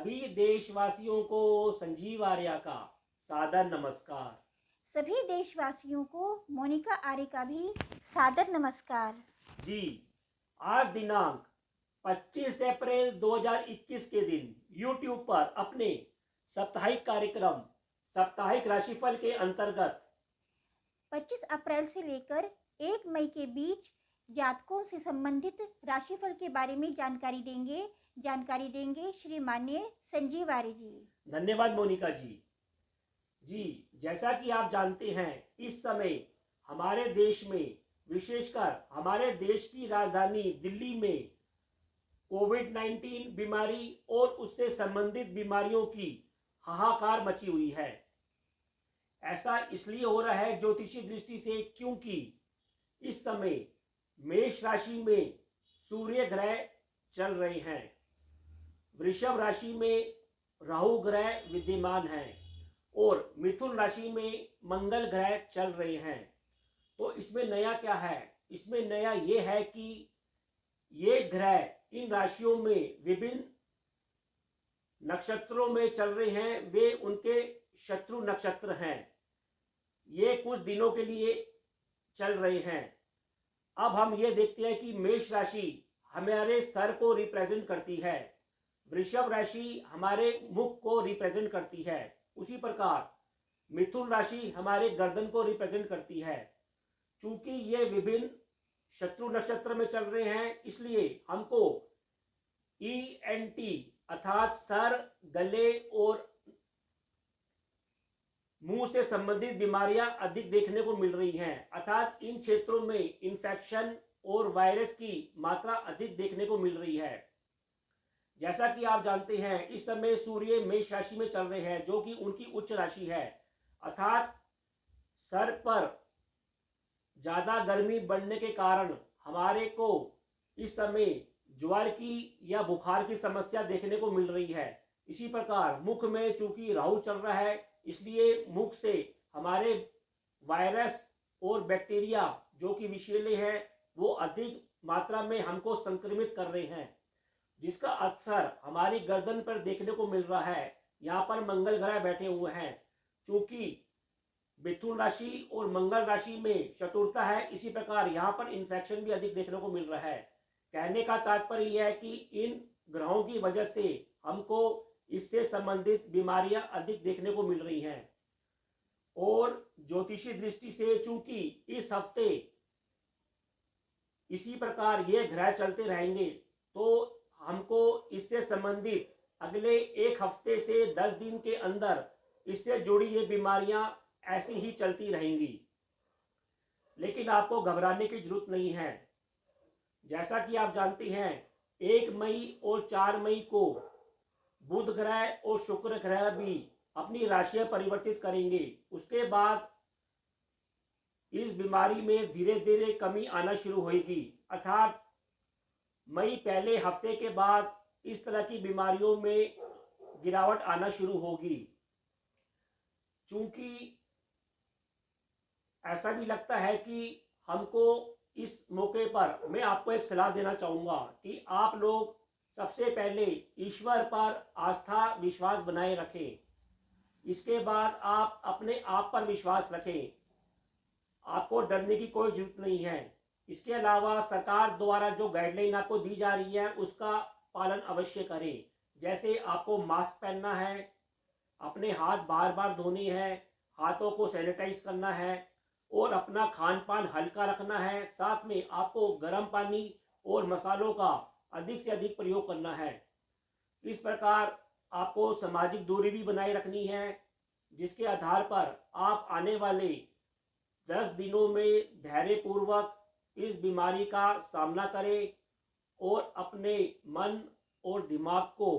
सभी देशवासियों को संजीव आर्या का सादर नमस्कार। सभी देशवासियों को मोनिका आर्य का भी सादर नमस्कार। जी, आज दिनांक 25 अप्रैल 2021 के दिन YouTube पर अपने साप्ताहिक कार्यक्रम साप्ताहिक राशिफल के अंतर्गत 25 अप्रैल से लेकर 1 मई के बीच जातकों से संबंधित राशिफल के बारे में जानकारी देंगे श्री माननीय संजीव आर्य जी। धन्यवाद मोनिका जी। जी, जैसा कि आप जानते हैं, इस समय हमारे देश में, विशेषकर हमारे देश की राजधानी दिल्ली में कोविड-19 बीमारी और उससे संबंधित बीमारियों की हाहाकार मची हुई है। ऐसा इसलिए हो रहा है ज्योतिषी दृष्टि से, क्योंकि इस समय मेष राशि में सूर्य ग्रह चल रहे हैं, वृषभ राशि में राहु ग्रह विद्यमान है और मिथुन राशि में मंगल ग्रह चल रहे हैं। तो इसमें नया क्या है? इसमें नया ये है कि ये ग्रह इन राशियों में विभिन्न नक्षत्रों में चल रहे हैं, वे उनके शत्रु नक्षत्र हैं। ये कुछ दिनों के लिए चल रहे हैं। अब हम ये देखते हैं कि मेष राशि हमारे सर को रिप्रेजेंट करती है, वृषभ राशि हमारे मुख को रिप्रेजेंट करती है, उसी प्रकार मिथुन राशि हमारे गर्दन को रिप्रेजेंट करती है। चूंकि ये विभिन्न शत्रु नक्षत्र में चल रहे हैं, इसलिए हमको ENT अर्थात सर, गले और मुंह से संबंधित बीमारियां अधिक देखने को मिल रही हैं, अर्थात इन क्षेत्रों में इन्फेक्शन और वायरस की मात्रा अधिक देखने को मिल रही है। जैसा कि आप जानते हैं, इस समय सूर्य मेष राशि में चल रहे हैं, जो कि उनकी उच्च राशि है, अर्थात सर पर ज्यादा गर्मी बढ़ने के कारण हमारे को इस समय ज्वर की या बुखार की समस्या देखने को मिल रही है। इसी प्रकार मुख में चूंकि राहु चल रहा है, इसलिए मुख से हमारे वायरस और बैक्टीरिया जो कि विषैले हैं, वो अधिक मात्रा में हमको संक्रमित कर रहे हैं, जिसका असर हमारी गर्दन पर देखने को मिल रहा है। यहाँ पर मंगल ग्रह बैठे हुए हैं। चूंकि मिथुन राशि और मंगल राशि में चतुरता है, इसी प्रकार यहाँ पर इन्फेक्शन भी अधिक देखने को मिल रहा है। कहने का तात्पर्य यह है कि इन ग्रहों की वजह से हमको इससे संबंधित बीमारियां अधिक देखने को मिल रही हैं। और ज्योतिषी दृष्टि से चूंकि इस हफ्ते इसी प्रकार ये ग्रह चलते रहेंगे, तो हमको इससे संबंधित अगले 1 हफ्ते से 10 दिन के अंदर इससे जुड़ी ये बीमारियां ऐसी ही चलती रहेंगी। लेकिन आपको घबराने की जरूरत नहीं है। जैसा कि आप जानते हैं, 1 मई और 4 मई को बुध ग्रह और शुक्र ग्रह भी अपनी राशियां परिवर्तित करेंगे। उसके बाद इस बीमारी में धीरे धीरे कमी आना शुरू होगी, अर्थात मई पहले हफ्ते के बाद इस तरह की बीमारियों में गिरावट आना शुरू होगी। चूंकि ऐसा भी लगता है कि हमको इस मौके पर मैं आपको एक सलाह देना चाहूँगा कि आप लोग सबसे पहले ईश्वर पर आस्था विश्वास बनाए रखें। इसके बाद आप अपने आप पर विश्वास रखें। आपको डरने की कोई जरूरत नहीं है। इसके अलावा सरकार द्वारा जो गाइडलाइन आपको दी जा रही है, उसका पालन अवश्य करें। जैसे आपको मास्क पहनना है, अपने हाथ बार बार धोने हैं, हाथों को सैनिटाइज करना है और अपना खान पान हल्का रखना है। साथ में आपको गर्म पानी और मसालों का अधिक से अधिक प्रयोग करना है। इस प्रकार आपको सामाजिक दूरी भी बनाए रखनी है, जिसके आधार पर आप आने वाले 10 दिनों में धैर्यपूर्वक इस बीमारी का सामना करें और अपने मन और दिमाग को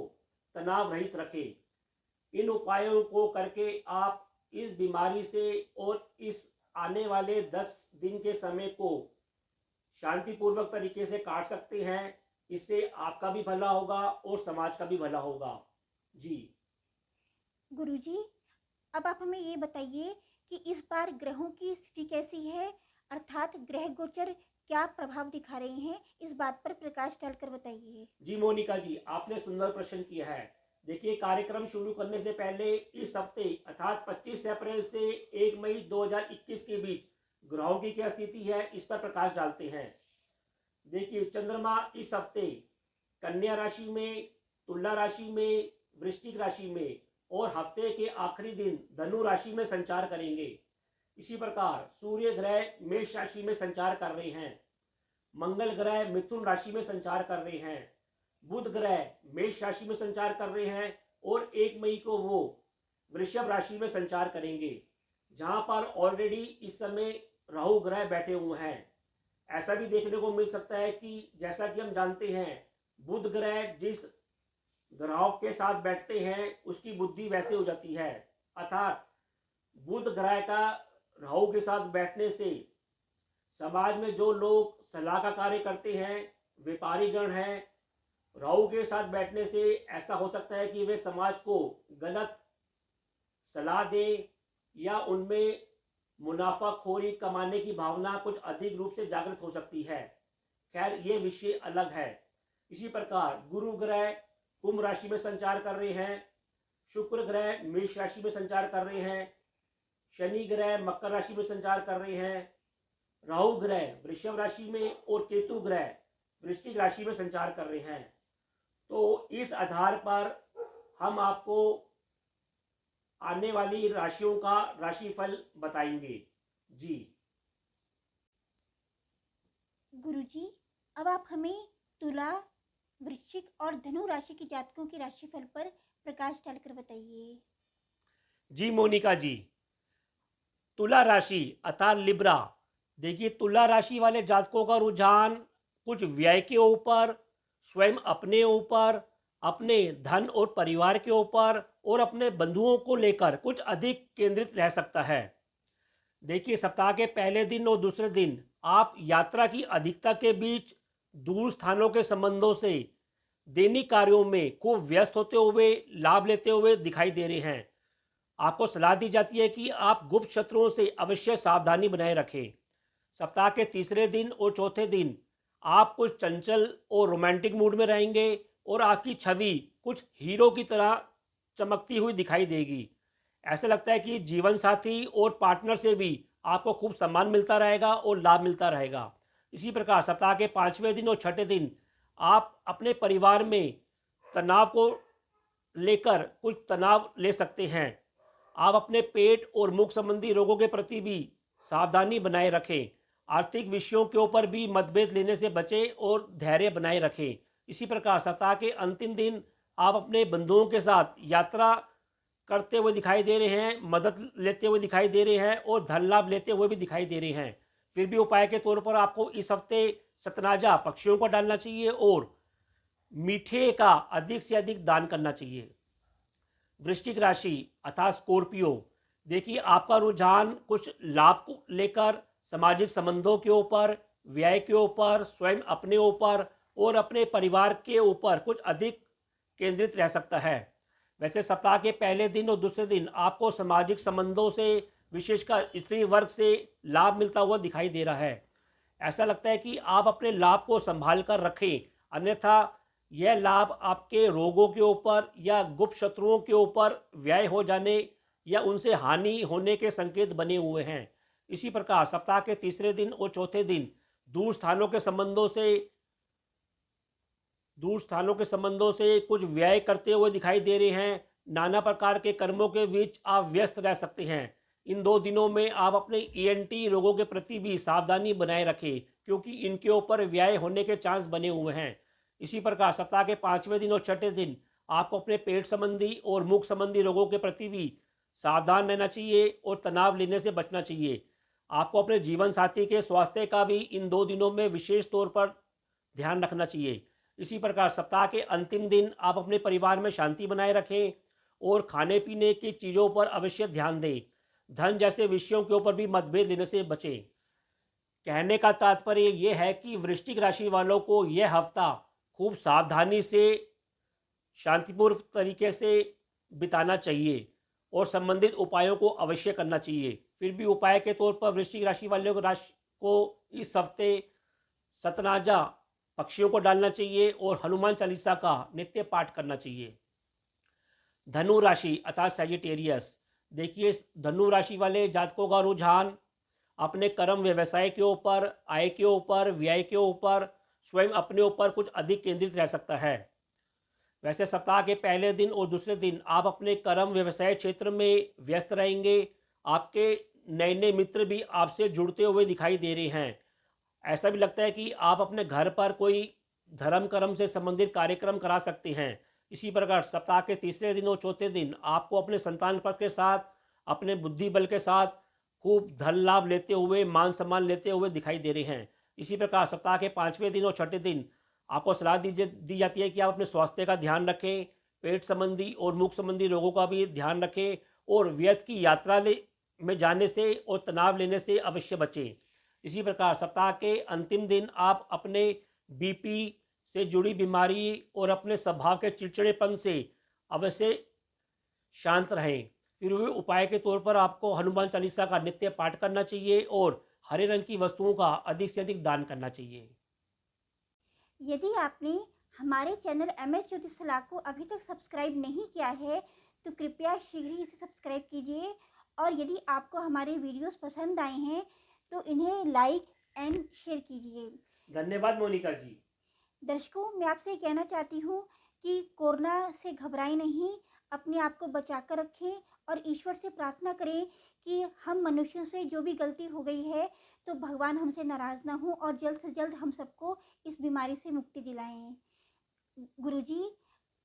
तनाव रहित रखें। इन उपायों को करके आप इस बीमारी से और इस आने वाले 10 दिन के समय को शांतिपूर्वक तरीके से काट सकते हैं। इससे आपका भी भला होगा और समाज का भी भला होगा। जी गुरुजी, अब आप हमें ये बताइए कि इस बार ग्रहों की स्थिति कैसी है, अर्थात ग्रह गोचर क्या प्रभाव दिखा रहे हैं, इस बात पर प्रकाश डालकर बताइए। जी मोनिका जी, आपने सुंदर प्रश्न किया है। देखिए, कार्यक्रम शुरू करने से पहले इस हफ्ते अर्थात 25 अप्रैल से 1 मई 2021 के बीच ग्रहों की क्या स्थिति है, इस पर प्रकाश डालते हैं। देखिए, चंद्रमा इस हफ्ते कन्या राशि में, तुला राशि में, वृश्चिक राशि में और हफ्ते के आखिरी दिन धनु राशि में संचार करेंगे। इसी प्रकार सूर्य ग्रह मेष राशि में संचार कर रहे हैं, मंगल ग्रह मिथुन राशि में संचार कर रहे हैं, बुध ग्रह मेष राशि में संचार कर रहे हैं और 1 मई को वो वृषभ राशि में संचार करेंगे, जहां पर ऑलरेडी इस समय राहु ग्रह बैठे हुए हैं। ऐसा भी देखने को मिल सकता है कि जैसा कि हम जानते हैं, बुध ग्रह जिस ग्रहों के साथ बैठते हैं उसकी बुद्धि वैसे हो जाती है, अर्थात बुध ग्रह का राहु के साथ बैठने से समाज में जो लोग सलाह का कार्य करते हैं, व्यापारी गण हैं, राहु के साथ बैठने से ऐसा हो सकता है कि वे समाज को गलत सलाह दें या उनमें मुनाफाखोरी कमाने की भावना कुछ अधिक रूप से जागृत हो सकती है। खैर, ये विषय अलग है। इसी प्रकार गुरु ग्रह कुंभ राशि में संचार कर रहे हैं, शुक्र ग्रह मेष राशि में संचार कर रहे हैं, शनि ग्रह मकर राशि में संचार कर रहे हैं, राहु ग्रह वृषभ राशि में और केतु ग्रह वृश्चिक राशि में संचार कर रहे हैं। तो इस आधार पर हम आपको आने वाली राशियों का राशिफल बताएंगे। जी गुरुजी, अब आप हमें तुला, वृश्चिक और धनु राशि के जातकों के राशिफल पर प्रकाश डालकर बताइए। जी मोनिका जी, तुला राशि अर्थात लिब्रा। देखिए, तुला राशि वाले जातकों का रुझान कुछ व्यय के ऊपर, स्वयं अपने ऊपर, अपने धन और परिवार के ऊपर और अपने बंधुओं को लेकर कुछ अधिक केंद्रित रह सकता है। देखिए, सप्ताह के पहले दिन और दूसरे दिन आप यात्रा की अधिकता के बीच दूर स्थानों के संबंधों से दैनिक कार्यों में खूब व्यस्त होते हुए लाभ लेते हुए दिखाई दे रहे हैं। आपको सलाह दी जाती है कि आप गुप्त शत्रुओं से अवश्य सावधानी बनाए रखें। सप्ताह के तीसरे दिन और चौथे दिन आप कुछ चंचल और रोमांटिक मूड में रहेंगे और आपकी छवि कुछ हीरो की तरह चमकती हुई दिखाई देगी। ऐसा लगता है कि जीवन साथी और पार्टनर से भी आपको खूब सम्मान मिलता रहेगा और लाभ मिलता रहेगा। इसी प्रकार सप्ताह के 5वें दिन और 6ठे दिन आप अपने परिवार में तनाव को लेकर कुछ तनाव ले सकते हैं। आप अपने पेट और मुख संबंधी रोगों के प्रति भी सावधानी बनाए रखें। आर्थिक विषयों के ऊपर भी मतभेद लेने से बचें और धैर्य बनाए रखें। इसी प्रकार सप्ताह के अंतिम दिन आप अपने बंधुओं के साथ यात्रा करते हुए दिखाई दे रहे हैं, मदद लेते हुए दिखाई दे रहे हैं और धन लाभ लेते हुए भी दिखाई दे रहे हैं। फिर भी उपाय के तौर पर आपको इस हफ्ते सतनाजा पक्षियों को डालना चाहिए और मीठे का अधिक से अधिक दान करना चाहिए। वृश्चिक राशि अर्थात स्कॉर्पियो। देखिए, आपका रुझान कुछ लाभ को लेकर सामाजिक संबंधों के ऊपर, व्यय के ऊपर, स्वयं अपने ऊपर और अपने परिवार के ऊपर कुछ अधिक केंद्रित रह सकता है। वैसे सप्ताह के पहले दिन और दूसरे दिन आपको सामाजिक संबंधों से, विशेषकर स्त्री वर्ग से लाभ मिलता हुआ दिखाई दे रहा है। ऐसा लगता है कि आप अपने लाभ को संभाल कर रखें, अन्यथा यह लाभ आपके रोगों के ऊपर या गुप्त शत्रुओं के ऊपर व्यय हो जाने या उनसे हानि होने के संकेत बने हुए हैं। इसी प्रकार सप्ताह के तीसरे दिन और चौथे दिन दूर स्थानों के संबंधों से कुछ व्यय करते हुए दिखाई दे रहे हैं। नाना प्रकार के कर्मों के बीच आप व्यस्त रह सकते हैं। इन 2 दिनों में आप अपने ENT रोगों के प्रति भी सावधानी बनाए रखें, क्योंकि इनके ऊपर व्यय होने के चांस बने हुए हैं। इसी प्रकार सप्ताह के 5वें दिन और 6ठे दिन आपको अपने पेट संबंधी और मुख संबंधी रोगों के प्रति भी सावधान रहना चाहिए और तनाव लेने से बचना चाहिए। आपको अपने जीवन साथी के स्वास्थ्य का भी इन 2 दिनों में विशेष तौर पर ध्यान रखना चाहिए। इसी प्रकार सप्ताह के अंतिम दिन आप अपने परिवार में शांति बनाए रखें और खाने पीने की चीज़ों पर अवश्य ध्यान दें। धन जैसे विषयों के ऊपर भी मतभेद लेने से बचें। कहने का तात्पर्य यह है कि वृश्चिक राशि वालों को यह हफ्ता खूब सावधानी से, शांतिपूर्ण तरीके से बिताना चाहिए और संबंधित उपायों को अवश्य करना चाहिए। फिर भी उपाय के तौर पर वृश्चिक राशि वालों को इस हफ्ते सतनाजा पक्षियों को डालना चाहिए और हनुमान चालीसा का नित्य पाठ करना चाहिए। धनु राशि अर्थात सैजिटेरियस, देखिए धनु राशि वाले जातकों का रुझान अपने कर्म व्यवसाय के ऊपर, आय के ऊपर, व्यय के ऊपर, स्वयं अपने ऊपर कुछ अधिक केंद्रित रह सकता है। वैसे सप्ताह के पहले दिन और दूसरे दिन आप अपने कर्म व्यवसाय क्षेत्र में व्यस्त रहेंगे। आपके नए नए मित्र भी आपसे जुड़ते हुए दिखाई दे रहे हैं। ऐसा भी लगता है कि आप अपने घर पर कोई धर्म कर्म से संबंधित कार्यक्रम करा सकते हैं। इसी प्रकार सप्ताह के तीसरे दिन और चौथे दिन आपको अपने संतान पक्ष के साथ, अपने बुद्धि बल के साथ खूब धन लाभ लेते हुए, मान सम्मान लेते हुए दिखाई दे रहे हैं। इसी प्रकार सप्ताह के पाँचवें दिन और छठे दिन आपको सलाह दी जाती है कि आप अपने स्वास्थ्य का ध्यान रखें, पेट संबंधी और मुख संबंधी रोगों का भी ध्यान रखें और व्यर्थ की यात्रा में जाने से और तनाव लेने से अवश्य बचें। इसी प्रकार सप्ताह के अंतिम दिन आप अपने बीपी से जुड़ी बीमारी और अपने स्वभाव के चिड़चिड़ेपन से अवश्य शांत रहें। फिर भी उपाय के तौर पर आपको हनुमान चालीसा का नित्य पाठ करना चाहिए और हरे रंग की वस्तुओं का अधिक से अधिक दान करना चाहिए। यदि आपने हमारे चैनल MS ज्योतिष सलाह को अभी तक सब्सक्राइब नहीं किया है तो कृपया शीघ्र ही इसे सब्सक्राइब कीजिए, और यदि आपको हमारे वीडियोस पसंद आए हैं तो इन्हें लाइक एंड शेयर कीजिए। धन्यवाद मोनिका जी। दर्शकों, मैं आपसे कहना चाहती हूँ कि कोरोना से घबराएं नहीं, अपने आप को बचा कर रखें और ईश्वर से प्रार्थना करें कि हम मनुष्यों से जो भी गलती हो गई है तो भगवान हमसे नाराज़ ना हो और जल्द से जल्द हम सबको इस बीमारी से मुक्ति दिलाएं। गुरुजी,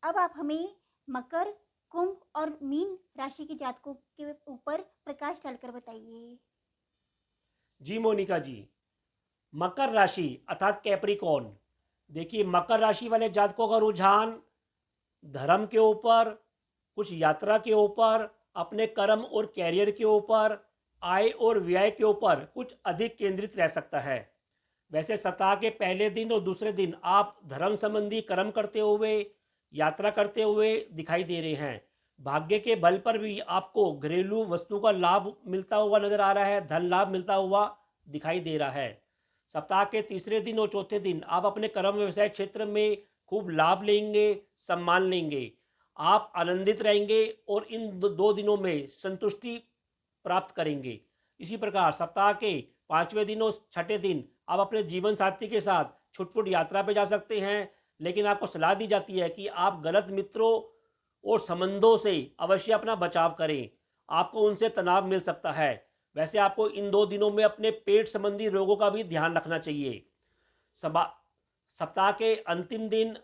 अब आप हमें मकर, कुंभ और मीन राशि के जातकों के ऊपर प्रकाश डालकर बताइए। जी मोनिका जी, मकर राशि अर्थात कैप्रिकॉर्न, देखिए मकर राशि वाले जातकों का रुझान धर्म के ऊपर, कुछ यात्रा के ऊपर, अपने कर्म और कैरियर के ऊपर, आय और व्यय के ऊपर कुछ अधिक केंद्रित रह सकता है। वैसे सप्ताह के पहले दिन और दूसरे दिन आप धर्म संबंधी कर्म करते हुए, यात्रा करते हुए दिखाई दे रहे हैं। भाग्य के बल पर भी आपको घरेलू वस्तु का लाभ मिलता हुआ नजर आ रहा है, धन लाभ मिलता हुआ दिखाई दे रहा है। सप्ताह के तीसरे दिन और चौथे दिन आप अपने कर्म व्यवसाय क्षेत्र में खूब लाभ लेंगे, सम्मान लेंगे, आप आनंदित रहेंगे और इन दो दिनों में संतुष्टि प्राप्त करेंगे। इसी प्रकार सप्ताह के पाँचवें दिन और छठे दिन आप अपने जीवन साथी के साथ छुटपुट यात्रा पे जा सकते हैं, लेकिन आपको सलाह दी जाती है कि आप गलत मित्रों और संबंधों से अवश्य अपना बचाव करें, आपको उनसे तनाव मिल सकता है। वैसे आपको इन दो दिनों में अपने पेट संबंधी रोगों का भी ध्यान रखना चाहिए। सप्ताह के अंतिम दिन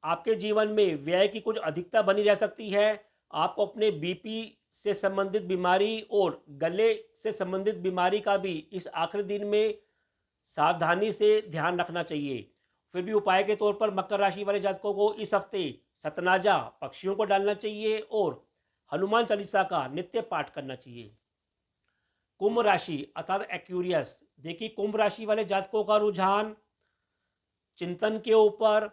आपके जीवन में व्यय की कुछ अधिकता बनी रह सकती है। आपको अपने बीपी से संबंधित बीमारी और गले से संबंधित बीमारी का भी इस आखिरी दिन में सावधानी से ध्यान रखना चाहिए। फिर भी उपाय के तौर पर मकर राशि वाले जातकों को इस हफ्ते सतनाजा पक्षियों को डालना चाहिए और हनुमान चालीसा का नित्य पाठ करना चाहिए। कुंभ राशि अर्थात एक्यूरियस, देखिए कुंभ राशि वाले जातकों का रुझान चिंतन के ऊपर,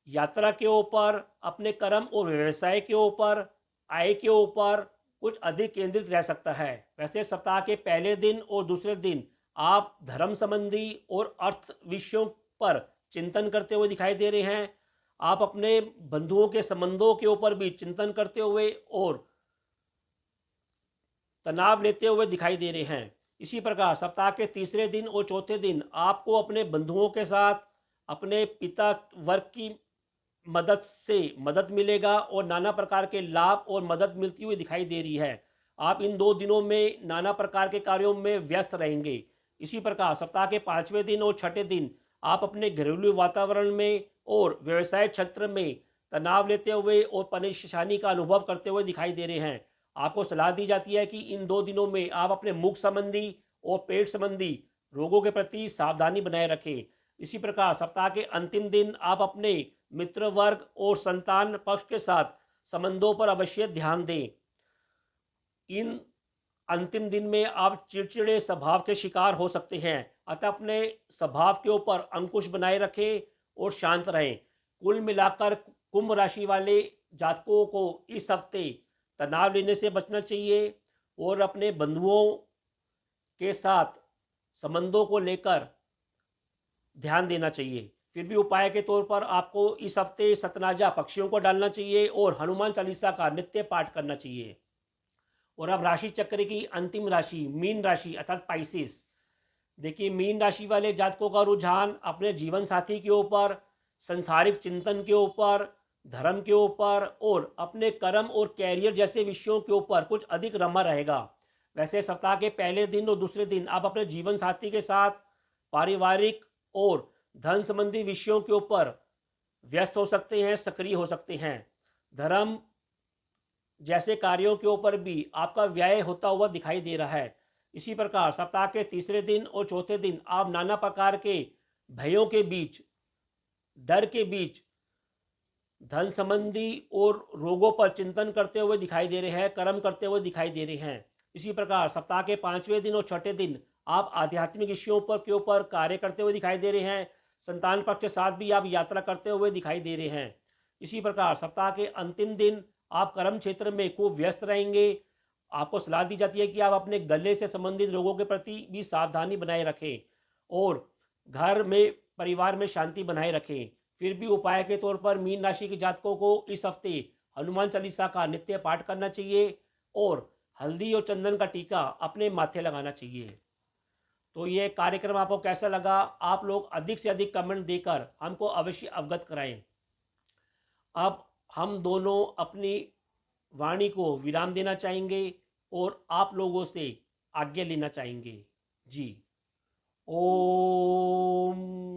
यात्रा के ऊपर, अपने कर्म और व्यवसाय के ऊपर, आय के ऊपर कुछ अधिक केंद्रित रह सकता है। वैसे सप्ताह के पहले दिन और दूसरे दिन आप धर्म संबंधी और अर्थ विषयों पर चिंतन करते हुए दिखाई दे रहे हैं। आप अपने बंधुओं के संबंधों के ऊपर भी चिंतन करते हुए और तनाव लेते हुए दिखाई दे रहे हैं। इसी प्रकार सप्ताह के तीसरे दिन और चौथे दिन आपको अपने बंधुओं के साथ अपने पिता वर्ग की मदद से मदद मिलेगा और नाना प्रकार के लाभ और मदद मिलती हुई दिखाई दे रही है। आप इन दो दिनों में नाना प्रकार के कार्यों में व्यस्त रहेंगे। इसी प्रकार सप्ताह के पाँचवें दिन और छठे दिन आप अपने घरेलू वातावरण में और व्यवसाय क्षेत्र में तनाव लेते हुए और परेशानी का अनुभव करते हुए दिखाई दे रहे हैं। आपको सलाह दी जाती है कि इन दो दिनों में आप अपने मुख संबंधी और पेट संबंधी रोगों के प्रति सावधानी बनाए रखें। इसी प्रकार सप्ताह के अंतिम दिन आप अपने मित्र वर्ग और संतान पक्ष के साथ संबंधों पर अवश्य ध्यान दें। इन अंतिम दिन में आप चिड़चिड़े स्वभाव के शिकार हो सकते हैं, अतः अपने स्वभाव के ऊपर अंकुश बनाए रखें और शांत रहें। कुल मिलाकर कुंभ राशि वाले जातकों को इस हफ्ते तनाव लेने से बचना चाहिए और अपने बंधुओं के साथ संबंधों को लेकर ध्यान देना चाहिए। फिर भी उपाय के तौर पर आपको इस हफ्ते सतनाजा पक्षियों को डालना चाहिए और हनुमान चालीसा का नित्य पाठ करना चाहिए। और अब राशि चक्र की अंतिम राशि मीन राशि अर्थात पाइसिस। देखिए, मीन राशि वाले जातकों का रुझान अपने जीवन साथी के ऊपर, संसारिक चिंतन के ऊपर, धर्म के ऊपर और अपने कर्म और कैरियर जैसे विषयों के ऊपर कुछ अधिक रमा रहेगा। वैसे सप्ताह के पहले दिन और दूसरे दिन आप अपने जीवन साथी के साथ पारिवारिक और धन संबंधी विषयों के ऊपर व्यस्त हो सकते हैं, सक्रिय हो सकते हैं। धर्म जैसे कार्यों के ऊपर भी आपका व्यय होता हुआ दिखाई दे रहा है। इसी प्रकार सप्ताह के तीसरे दिन और चौथे दिन आप नाना प्रकार के भयों के बीच, डर के बीच, धन संबंधी और रोगों पर चिंतन करते हुए दिखाई दे रहे हैं, कर्म करते हुए दिखाई दे रहे हैं। इसी प्रकार सप्ताह के पांचवें दिन और छठे दिन आप आध्यात्मिक विषयों पर के ऊपर कार्य करते हुए दिखाई दे रहे हैं। संतान पक्ष के साथ भी आप यात्रा करते हुए दिखाई दे रहे हैं। इसी प्रकार सप्ताह के अंतिम दिन आप कर्म क्षेत्र में खूब व्यस्त रहेंगे। आपको सलाह दी जाती है कि आप अपने गले से संबंधित रोगों के प्रति भी सावधानी बनाए रखें और घर में, परिवार में शांति बनाए रखें। फिर भी उपाय के तौर पर मीन राशि के जातकों को इस हफ्ते हनुमान चालीसा का नित्य पाठ करना चाहिए और हल्दी और चंदन का टीका अपने माथे लगाना चाहिए। तो ये कार्यक्रम आपको कैसा लगा? आप लोग अधिक से अधिक कमेंट देकर हमको अवश्य अवगत कराएं। अब हम दोनों अपनी वाणी को विराम देना चाहेंगे और आप लोगों से आज्ञा लेना चाहेंगे। जी, ओम।